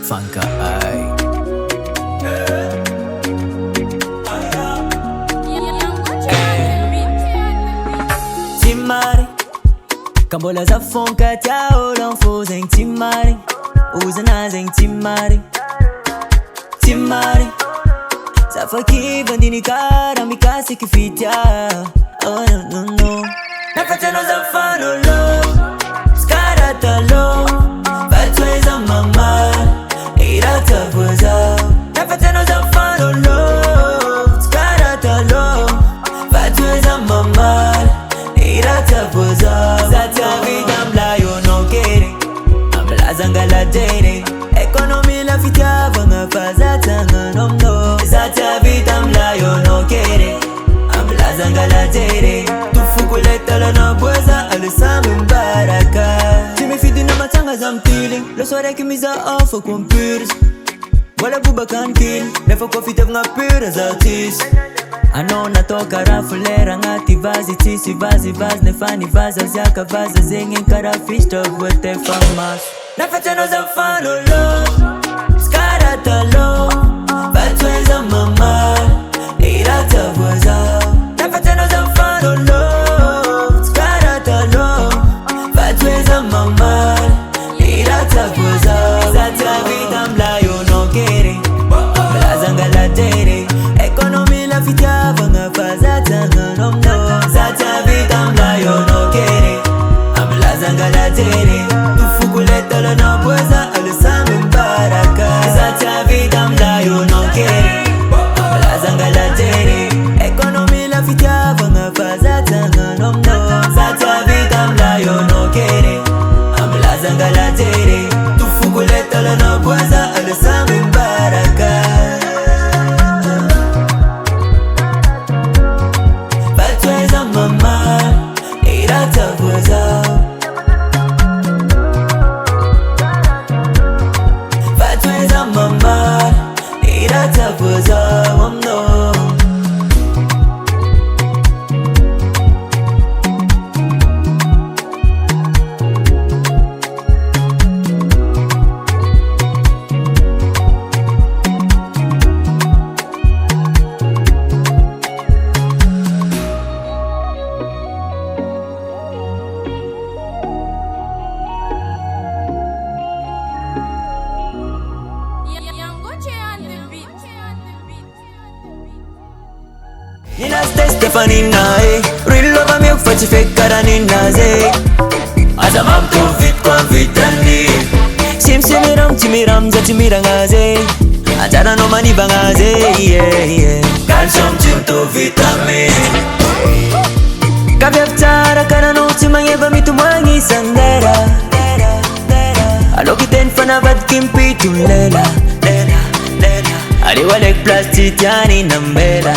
Funka ay Timari Kambola za funka tao lanfo zeng timari Uzana zeng timari Timari Safaki bandini kara mikasi kifitia. Oh no no no Nafata no za fano lo Skarata lo Fatweza mama Irata boza Nafata no za fano lo Skarata lo Fatweza mama Irata boza Zata vida mlayo no kere Amla zangala dere Ekonomi la fitia vanga fazata nganomno Zata vida mlayo no kere Amla zangala dere Tufukuleta la na boza Alisami mbaraka Timefidi na matanga za mtili Lo soare kimiza off computers Wala buba kan kill Nefa kofitev nga pura za artist Ano natoka rafulera ngati vazi tisi vazi vazi Nefani vaza zyaka vaza zengin kara fish top wete famas Nafata no za fano lo Skarata lo Fatweza mama Irata boza Nafata no za fano lo Skarata lo Fatweza mama Irata boza Zata vida mlayo no kere Amla zangala dere Ekonomi la fitia vanga fazata nganomno Zata vida mlayo no kere Amla zangala dere Tufukuleta la na boza Alisami mbaraka Zata vida mlayo no kere Amla zangala dere Ekonomi la fitia vanga fazata nganomno Zata vida mlayo no kere Amla zangala dere Tufukuleta la na boza Alisami mbaraka Fatweza mama Irata boza Fatweza mama Irata boza Wamno Nina stay Stephanie nae Real love me ufachi fake kara nina ze Azamam to fit kwa vitani Sim simiram timiram za timirangaze Anjana no mani bangaze yeah yeah Calcium to vitamin Kavyavtara kana no timangeva mitumangi sandera Alokiten fana vad kimpi tulela Aliwalek plastic yani nambela